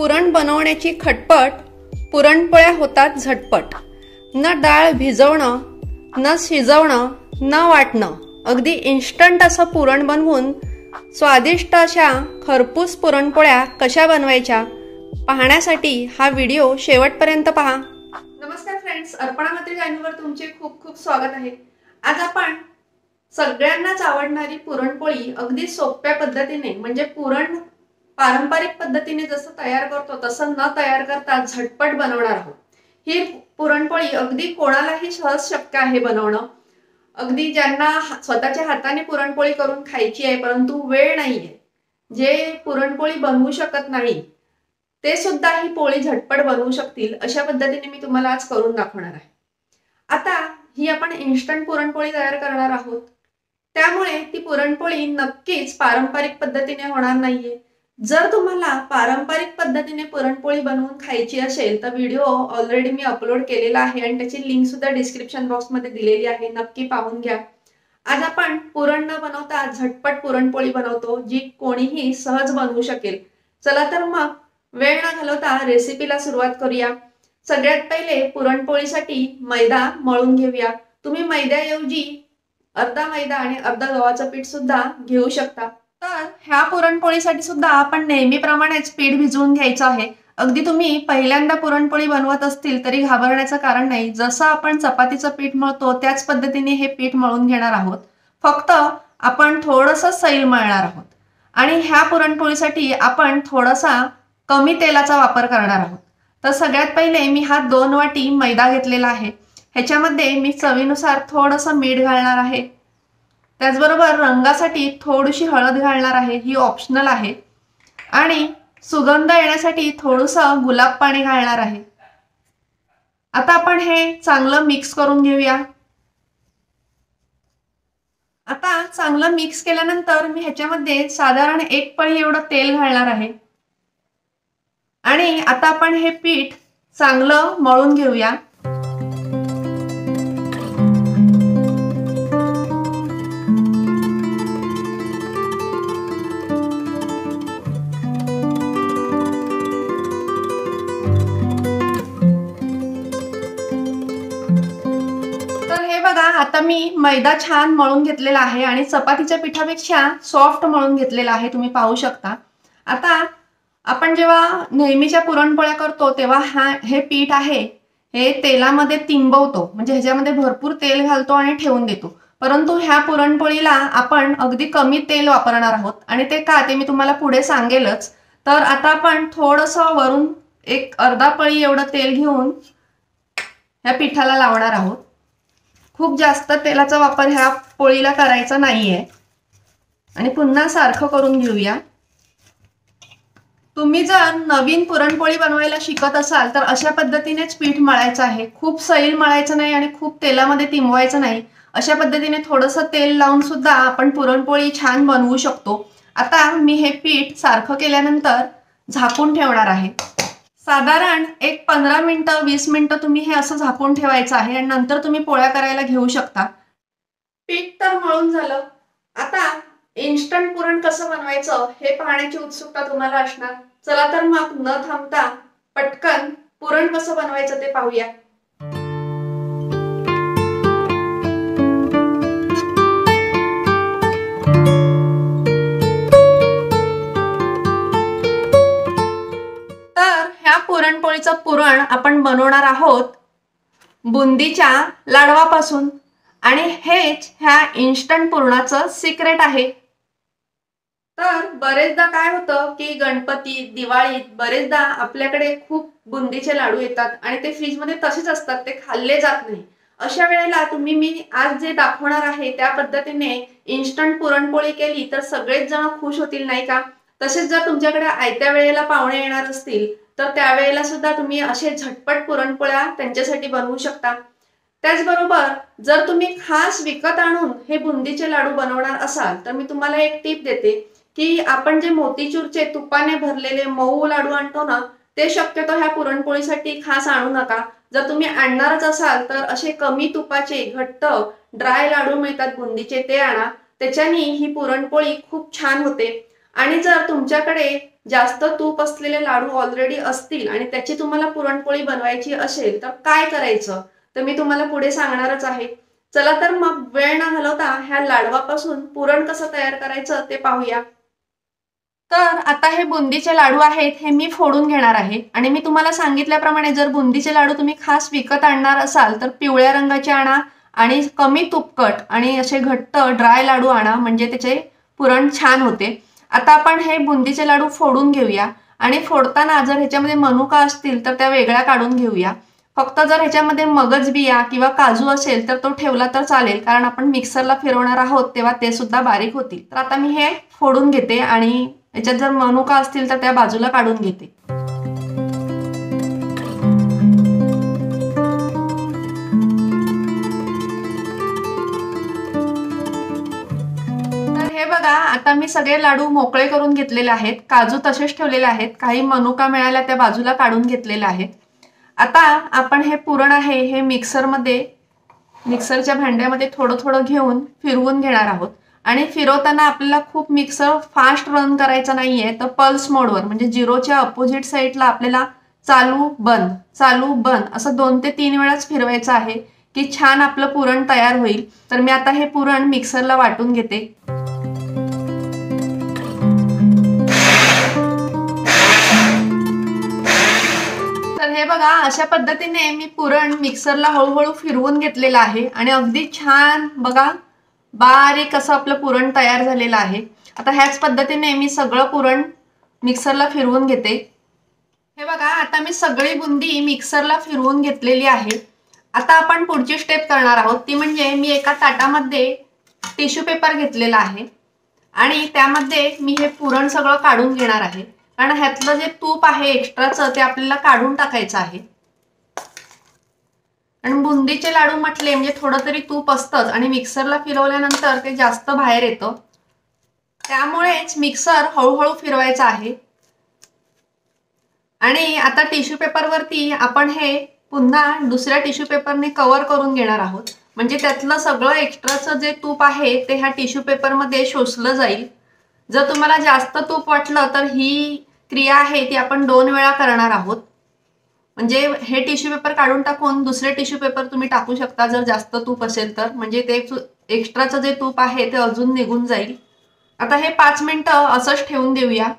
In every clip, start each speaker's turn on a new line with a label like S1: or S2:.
S1: पुरण बनवण्याची खटपट, पुरणपोळ्या होतात झटपट। न डाळ भिजवणं, न शिजवणं, न वाटणं, अगदी इन्स्टंट असं पुरण बनवून स्वादिष्ट अशा खरपूस पुरणपोळ्या कशा बनवायच्या पाहण्यासाठी हा व्हिडिओ शेवटपर्यंत पहा। नमस्कार फ्रेंड्स, अर्पणामत्री चॅनलवर तुमचे खूप खूप स्वागत आहे। आज आपण सगळ्यांनाच आवडणारी पुरणपोळी अगदी सोप्या पद्धतीने म्हणजे पुरण पारंपरिक पद्धतीने जसं तयार करतो तसं न तयार करता झटपट बनवणार आहोत। ही पुरणपोळी अगदी कोणालाही सहज शक्य आहे बनवणं। अगदी ज्यांना स्वतःच्या हाताने पुरणपोळी करून खायची आहे परंतु वेळ नाहीये, जे पुरणपोळी बनवू शकत नाही ते सुद्धा ही पोळी झटपट बनवू शकतील अशा पद्धतीने मी तुम्हाला आज करून दाखवणार आहे। आता ही आपण इन्स्टंट पुरणपोळी तयार करणार आहोत, त्यामुळे ती पुरणपोळी नक्कीच पारंपरिक पद्धतीने होणार नाहीये। जर तुम्हाला पारंपरिक पद्धतीने पुरणपोळी बनवून खायची असेल तर व्हिडिओ ऑलरेडी मी अपलोड केलेला आहे आणि त्याची लिंक सुद्धा डिस्क्रिप्शन बॉक्स मध्ये दिलेली आहे, नक्की पाहून घ्या। आज आपण पुरण न बनवता झटपट पुरणपोळी बनवतो, जी कोणीही सहज बनवू शकेल। चला तर मग वेळ न घालवता रेसिपीला सुरुवात करूया। सगळ्यात पहिले पुरणपोळीसाठी मैदा मळून घेऊया। तुम्ही मैद्याऐवजी अर्धा मैदा आणि अर्धा गव्हाचं पीठ सुद्धा घेऊ शकता। तर ह्या पुरणपोळीसाठी सुद्धा आपण नेहमीप्रमाणेच पीठ भिजवून घ्यायचं आहे। अगदी तुम्ही पहिल्यांदा पुरणपोळी बनवत असतील तरी घाबरण्याचं कारण नाही। जसं आपण चपातीचं पीठ मळतो त्याच पद्धतीने हे पीठ मळून घेणार आहोत, फक्त आपण थोडंसं सैल मळणार आहोत। आणि ह्या पुरणपोळीसाठी आपण थोडासा कमी तेलाचा वापर करणार आहोत। तर सगळ्यात पहिले मी हा 2 वाटी मैदा घेतलेला आहे। ह्याच्यामध्ये मी चवीनुसार थोडंसं मीठ घालणार आहे, त्याचबरोबर रंगासाठी थोडीशी हळद घालणार आहे, ही ऑप्शनल आहे। आणि सुगंध येण्यासाठी थोडंसं गुलाब पाणी घालणार आहे। आता आपण हे चांगलं मिक्स करून घेऊया। आता चांगलं मिक्स केल्यानंतर मी ह्याच्यामध्ये साधारण 1 पळी एवढं तेल घालणार आहे आणि आता आपण हे पीठ चांगलं मळून घेऊया। आता मी मैदा छान मळून घेतलेला आहे आणि चपातीच्या पिठापेक्षा सॉफ्ट मळून घेतलेला आहे, तुम्ही पाहू शकता। आता आपण जेव्हा नेहमीच्या पुरणपोळ्या करतो तेव्हा हे पीठ आहे हे तेलामध्ये तिंबवतो, म्हणजे ह्याच्यामध्ये भरपूर तेल घालतो आणि ठेवून देतो। परंतु ह्या पुरणपोळीला आपण अगदी कमी तेल वापरणार आहोत आणि ते का ते मी तुम्हाला पुढे सांगेलच। तर आता आपण थोडंसं वरून एक अर्धा पळी एवढं तेल घेऊन ह्या पिठाला लावणार आहोत। खूप जास्त तेलाचा वापर ह्या पोळीला करायचा नाहीये आणि पुन्हा सारखं करून घेऊया। तुम्ही जर नवीन पुरणपोळी बनवायला शिकत असाल तर अशा पद्धतीनेच पीठ मळायचं आहे। खूप सैल मळायचं नाही आणि खूप तेलामध्ये तिंबवायचं नाही। अशा पद्धतीने थोडंसं तेल लावून सुद्धा आपण पुरणपोळी छान बनवू शकतो। आता मी हे पीठ सारखं केल्यानंतर झाकून ठेवणार आहे। साधारण एक 15 मिनिटं 20 मिनिटं तुम्ही हे असं झाकून ठेवायचं आहे आणि नंतर तुम्ही पोळ्या करायला घेऊ शकता। पीठ तर मळून झालं, आता इन्स्टंट पुरण कसं बनवायचं हे पाहण्याची उत्सुकता तुम्हाला असणार। चला तर मग न थांबता पटकन पुरण कसं बनवायचं ते पाहूया। पुरणपोळीचं पुरण आपण बनवणार आहोत बुंदीच्या लाडवापासून आणि हेच ह्या इन्स्टंट पुरणाचं सिक्रेट आहे। तर बरेचदा काय होतं की गणपती दिवाळीत बरेचदा आपल्याकडे खूप बुंदीचे लाडू येतात आणि ते फ्रीज मध्ये तसेच असतात, ते खाल्ले जात नाही। अशा वेळेला तुम्ही मी आज जे दाखवणार आहे त्या पद्धतीने इन्स्टंट पुरणपोळी केली तर सगळेच जण खुश होतील, नाही का? तसेच जर तुमच्याकडे आयत्या वेळेला पाहुणे येणार असतील तर त्यावेळेला सुद्धा तुम्ही असे झटपट पुरणपोळ्या त्यांच्यासाठी बनवू शकता। त्याचबरोबर जर तुम्ही खास विकत आणून हे बुंदीचे लाडू बनवणार असाल तर मी तुम्हाला एक टिप देते की आपण जे मोतीचूरचे तुपाने भरलेले मऊ लाडू आणतो ना, ते शक्यतो ह्या पुरणपोळीसाठी खास आणू नका। जर तुम्ही आणणारच असाल तर असे कमी तुपाचे घट्ट ड्राय लाडू मिळतात बुंदीचे, ते आणा, त्याच्यानी ही पुरणपोळी खूप छान होते। आणि जर तुमच्याकडे जास्त तूप असलेले लाडू ऑलरेडी असतील आणि त्याची तुम्हाला पुरणपोळी बनवायची असेल तर काय करायचं तर मी तुम्हाला पुढे सांगणारच आहे. चला तर मग वेळ न घालवता ह्या लाडवापासून पुरण कसं तयार करायचं ते पाहूया. तर आता हे बुंदीचे लाडू आहेत हे मी फोडून घेणार आहे आणि मी तुम्हाला सांगितल्याप्रमाणे जर बुंदीचे लाडू तुम्ही खास विकत आणणार असाल तर पिवळ्या रंगाचे आणा आणि कमी तुपकट आणि असे घट्ट ड्राय लाडू आणा, म्हणजे त्याचे पुरण छान होते. आता आपण हे बुंदीचे लाडू फोडून घेऊया आणि फोडताना जर ह्याच्यामध्ये मनुका असतील तर त्या वेगळ्या काढून घेऊया. फक्त जर ह्याच्यामध्ये मगज बिया किंवा काजू असेल तर तो ठेवला तर चालेल, कारण आपण मिक्सरला फिरवणार आहोत तेव्हा ते सुद्धा बारीक होतील. तर आता मी हे फोडून घेते आणि याच्यात जर मनुका असतील तर त्या बाजूला काढून घेते. तर हे बघा, आता मी सगळे लाडू मोकळे करून घेतलेले आहेत. काजू तसेच ठेवलेले आहेत, काही मनुका मिळाल्या त्या बाजूला काढून घेतलेल्या आहेत. आता आपण हे पुरण आहे हे मिक्सरच्या भांड्यामध्ये थोडं थोडं घेऊन फिरवून घेणार आहोत. आणि फिरवताना आपल्याला खूप मिक्सर फास्ट रन करायचा नाहीये, तर पल्स मोडवर म्हणजे 0च्या अपोजिट साईडला आपल्याला चालू बंद असं 2 ते 3 वेळाच फिरवायचं आहे की छान आपलं पुरण तयार होईल. तर मी आता हे पुरण मिक्सरला वाटून घेते. तर हे बघा, अशा पद्धतीने मी पुरण मिक्सरला हळूहळू फिरवून घेतलेलं आहे आणि अगदी छान बघा बारीक असं आपलं पुरण तयार झालेलं आहे. आता ह्याच पद्धतीने मी सगळं पुरण मिक्सरला फिरवून घेते. हे बघा, आता मी सगळी बुंदी मिक्सरला फिरवून घेतलेली आहे. आता आपण पुढची स्टेप करणार आहोत, ती म्हणजे मी एका ताटामध्ये टिश्यू पेपर घेतलेला आहे आणि त्यामध्ये मी हे पुरण सगळं काढून घेणार आहे, कारण ह्यातलं जे तूप आहे एक्स्ट्राचं ते आपल्याला काढून टाकायचं आहे. आणि बुंदीचे लाडू म्हटले म्हणजे थोडं तरी तूप असतंच आणि मिक्सरला फिरवल्यानंतर ते जास्त बाहेर येतं, त्यामुळेच मिक्सर हळूहळू फिरवायचा आहे. आणि आता टिश्यू पेपरवरती आपण हे पुन्हा दुसऱ्या टिश्यू पेपरने कव्हर करून घेणार आहोत, म्हणजे त्यातलं सगळं एक्स्ट्राचं जे तूप आहे ते ह्या टिश्यू पेपरमध्ये शोषलं जाईल. जर तुम्हाला जास्त तूप वाटलं तर ही क्रिया आहे ती आपण 2 वेळा करणार आहोत. म्हणजे हे टिश्यू पेपर काढून टाकून दुसरे टिश्यू पेपर तुम्ही टाकू शकता जर जास्त तूप असेल तर, म्हणजे ते एक्स्ट्राचं जे तूप आहे ते अजून निघून जाईल. आता हे 5 मिनिटं असंच ठेवून देऊया.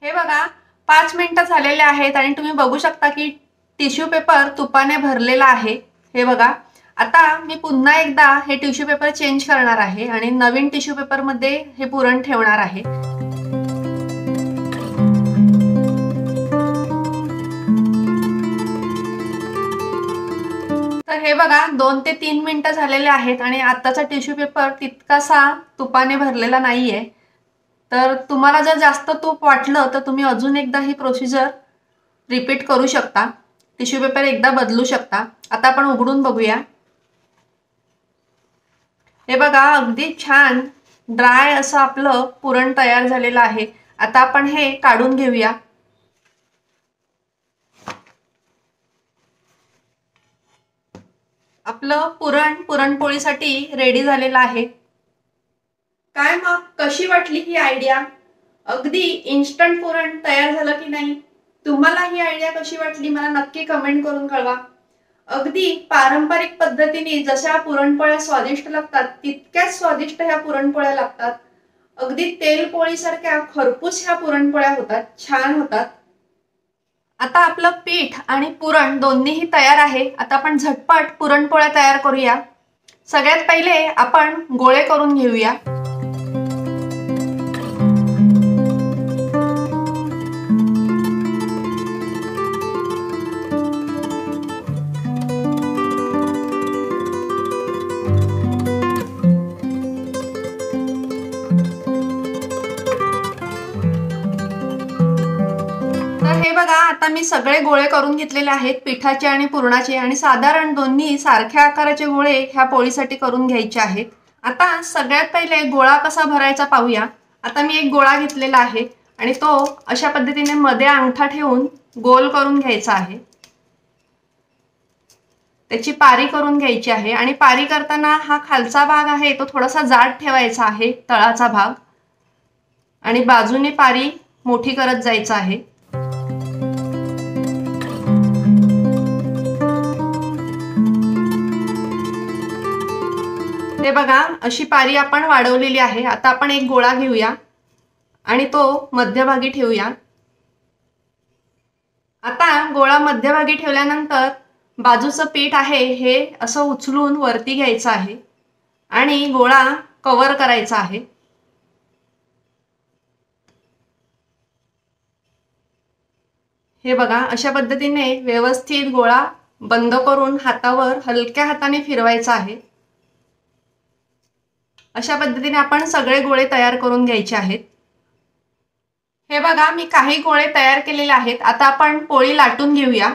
S1: हे बघा, 5 मिनिटं झालेले आहेत आणि तुम्ही बघू शकता की टिश्यू पेपर तुपाने भरलेला आहे. हे बघा, आता मी पुन्हा एकदा हे टिश्यू पेपर चेंज करणार आहे आणि नवीन टिश्यू पेपरमध्ये हे पुरण ठेवणार आहे. तर हे बघा, 2 ते 3 मिनिटं झालेले आहेत आणि आताचा टिश्यू पेपर तितकासा तुपाने भरलेला नाहीये. तर तुम्हाला जर जास्त तूप वाटलं तर तुम्ही अजून एकदा ही प्रोसिजर रिपीट करू शकता, टिश्यू पेपर एकदा बदलू शकता. आता आपण उघडून बघूया. हे बघा, अगदी छान ड्राय असं आपलं पुरण तयार झालेलं आहे. आता आपण हे काढून घेऊया. आपलं पुरण पुरणपोळीसाठी रेडी झालेलं आहे. काय मग कशी वाटली ही आयडिया? अगदी इन्स्टंट पुरण तयार झालं की नाही? तुम्हाला ही आयडिया कशी वाटली मला नक्की कमेंट करून कळवा. अगदी पारंपरिक पद्धतीने जशा पुरणपोळ्या स्वादिष्ट लागतात तितक्याच स्वादिष्ट ह्या पुरणपोळ्या लागतात. अगदी तेलपोळीसारख्या खरपूस ह्या पुरणपोळ्या होतात, छान होतात. आता आपलं पीठ आणि पुरण दोन्हीही तयार आहे. आता आपण झटपट पुरणपोळ्या तयार करूया. सगळ्यात पहिले आपण गोळे करून घेऊया. हे बघा, आता मी सगळे गोळे करून घेतलेले आहेत पिठाचे आणि पुरणाचे, आणि साधारण दोन्ही सारख्या आकाराचे गोळे ह्या पोळीसाठी करून घ्यायचे आहेत. आता सगळ्यात पहिले गोळा कसा भरायचा पाहूया. आता मी एक गोळा घेतलेला आहे आणि तो अशा पद्धतीने मध्ये अंगठा ठेवून गोल करून घ्यायचा आहे. त्याची पारी करून घ्यायची आहे आणि पारी करताना हा खालचा भाग आहे तो थोडासा जाड ठेवायचा आहे, तळाचा भाग, आणि बाजूने पारी मोठी करत जायचं आहे। ते बघा अशी पारी आपण वाढवलेली आहे। आता आपण एक गोळा घेऊया आणि तो मध्यभागी ठेवूया। आता गोळा मध्यभागी ठेवल्यानंतर बाजूचं पीठ आहे हे असं उचलून वरती घ्यायचं आहे आणि गोळा कव्हर करायचा आहे। हे बघा अशा पद्धतीने व्यवस्थित गोळा बंद करून हातावर हलक्या हाताने फिरवायचा आहे। अशा पद्धतीने आपण सगळे गोळे तयार करून घ्यायचे आहेत। हे बघा मी काही गोळे तयार केलेले आहेत। आता आपण पोळी लाटून घेऊया।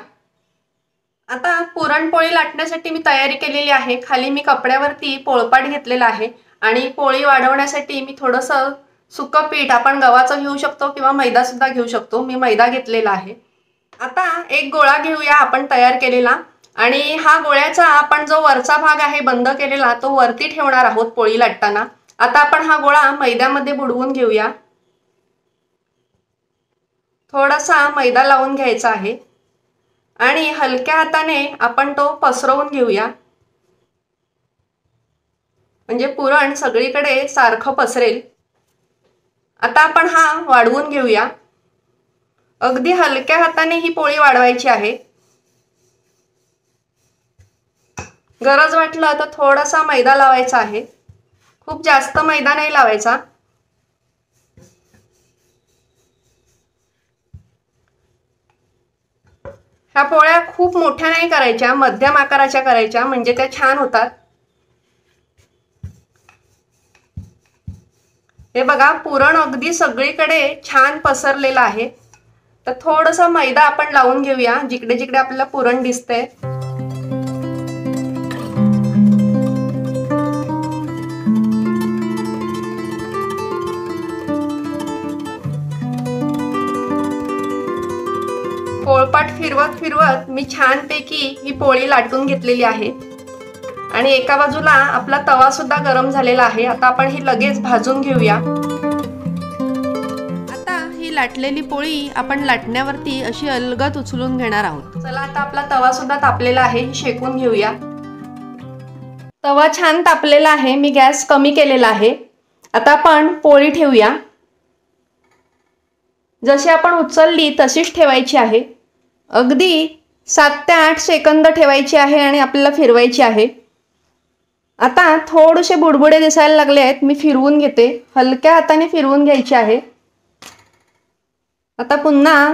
S1: आता पुरणपोळी लाटण्यासाठी मी तयारी केलेली आहे। खाली मी कपड्यावरती पोळपाट घेतलेला आहे आणि पोळी वाढवण्यासाठी मी थोडंसं सुकं पीठ, आपण गव्हाचं घेऊ शकतो किंवा मैदा सुद्धा घेऊ शकतो, मी मैदा घेतलेला आहे। आता एक गोळा घेऊया आपण तयार केलेला आणि हा गोळ्याचा आपण जो वरचा भाग आहे बंद केलेला तो वरती ठेवणार आहोत पोळी लाटताना। आता आपण हा गोळा मैद्यामध्ये बुडवून घेऊया। थोडासा मैदा लावून घ्यायचा आहे आणि हलक्या हाताने आपण तो पसरवून घेऊया, म्हणजे पुरण सगळीकडे सारखं पसरेल। आता आपण हा वाढवून घेऊया। अगदी हलक्या हाताने ही पोळी वाढवायची आहे। गरज वाटलं तर थोडासा मैदा लावायचा आहे, खूप जास्त मैदा नाही लावायचा। ह्या पोळ्या खूप मोठ्या नाही करायच्या, मध्यम आकाराच्या करायच्या, म्हणजे त्या छान होतात। हे बघा पुरण अगदी सगळीकडे छान पसरलेलं आहे। तर थोडासा मैदा आपण लावून घेऊया जिकडे जिकडे आपल्याला पुरण दिसतंय। पोळपाट फिरवत फिरवत मी छानपैकी ही पोळी लाटून घेतलेली आहे आणि एका बाजूला आपला तवा सुद्धा गरम झालेला आहे। आता आपण ही लगेच भाजून घेऊया। आता ही लाटलेली पोळी आपण लाटण्यावरती अशी अलगद उचलून घेणार आहोत। चला आता आपला तवा सुद्धा तापलेला आहे, ही शेकून घेऊया। तवा छान तापलेला आहे, मी गॅस कमी केलेला आहे। आता आपण पोळी ठेवूया। जशी आपण उचलली तशीच ठेवायची आहे। अगदी 7 ते 8 सेकंद ठेवायची आहे आणि आपल्याला फिरवायची आहे। आता थोडेसे बुडबुडे दिसायला लागले आहेत, मी फिरवून घेते, हलक्या हाताने फिरवून घ्यायची आहे। आता पुन्हा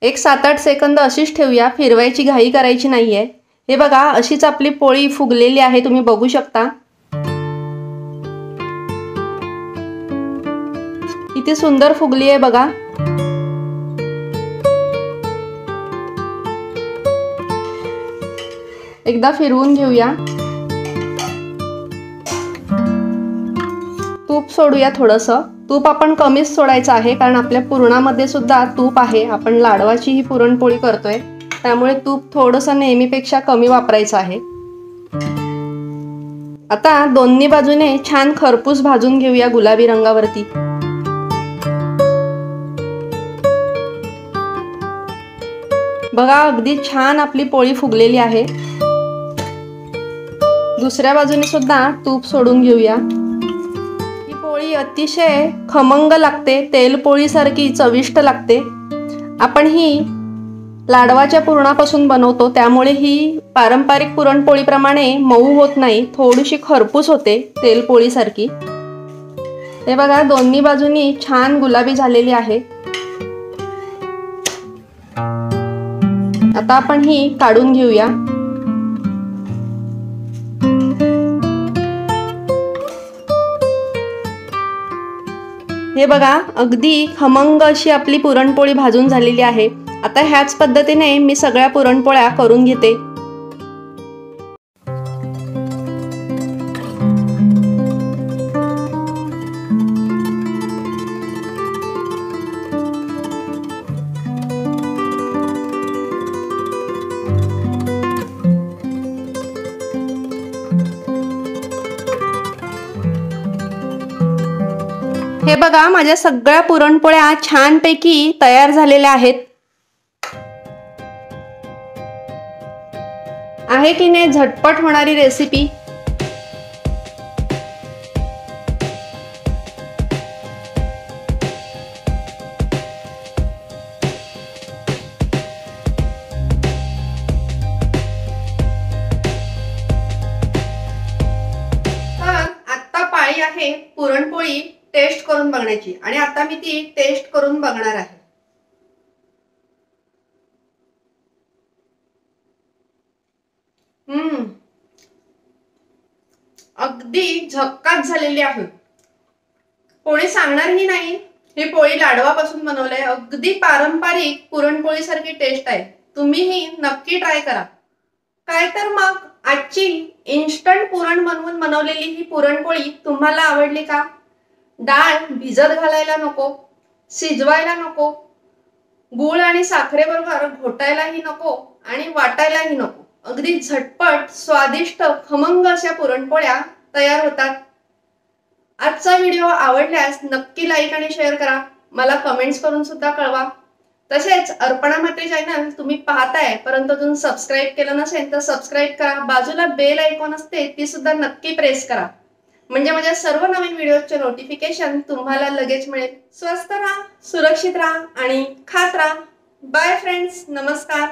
S1: एक 7-8 सेकंद अशीच ठेवूया, फिरवायची घाई करायची नाहीये। हे बघा अशीच आपली पोळी फुगलेली आहे, तुम्ही बघू शकता किती सुंदर फुगली आहे बघा। एकदा फिरवून घेऊया। तूप सोडूया थोडंसं, तूप आपण कमीच सोडायचं आहे कारण आपल्या पुरणामध्ये सुद्धा तूप आहे। आपण लाडवाची ही पुरणपोळी करतोय त्यामुळे तूप थोडंसं नेहमीपेक्षा कमी वापरायचं आहे। आता दोन्ही बाजूने छान खरपूस भाजून घेऊया गुलाबी रंगावरती। बघा अगदी छान आपली पोळी फुगलेली आहे। दुसऱ्या बाजूने सुद्धा तूप सोडून घेऊया। ही पोळी अतिशय खमंग लागते, तेल पोळीसारखी चविष्ट लागते। आपण ही लाडवाच्या पुरणापासून बनवतो त्यामुळे ही पारंपरिक पुरणपोळीप्रमाणे मऊ होत नाही, थोडीशी खरपूस होते तेल पोळीसारखी। हे बघा दोन्ही बाजूनी छान गुलाबी झालेली आहे। आता आपण ही काढून घेऊया। हे बघा अगदी खमंग अशी आपली पुरणपोळी भाजून झालेली आहे। आता ह्याच पद्धतीने मी सगळ्या पुरणपोळ्या करून घेते। हे बघा, माझ्या सगळ्या पुरणपोळ्या छानपैकी तयार झालेल्या आहेत. आहे की नाही झटपट होणारी रेसिपी. आहे पुरणपोळी टेस्ट करून बघण्याची आणि आता मी ती टेस्ट करून बघणार आहे. अगदी झक्कास झालेली आहे. पोळी सांगणारही नाही, ही पोळी लाडवापासून बनवलंय. अगदी पारंपरिक पुरणपोळी सारखी टेस्ट आहे. तुम्हीही नक्की ट्राय करा. काय तर मग आजची इन्स्टंट पुरण बनवून बनवलेली ही पुरणपोळी तुम्हाला आवडली का? डाळ भिजत घालायला नको, शिजवायला नको, गूळ आणि साखरेबरोबर घोटायलाही नको आणि वाटायलाही नको. अगदी झटपट स्वादिष्ट खमंग अशा पुरणपोळ्या तयार होतात. आजचा व्हिडिओ आवडल्यास नक्की लाईक आणि शेअर करा. मला कमेंट्स करून सुद्धा कळवा. तसेच अर्पणामात्रे चॅनल तुम्ही पाहताय परंतु अजून सबस्क्राईब केलं नसेल तर सबस्क्राईब करा. बाजूला बेल आयकॉन असते ती सुद्धा नक्की प्रेस करा, म्हणजे माझ्या सर्व नवीन व्हिडिओचे नोटिफिकेशन तुम्हाला लगेच मिळेल. स्वस्त राहा, सुरक्षित राहा आणि खात राहा. बाय फ्रेंड्स, नमस्कार.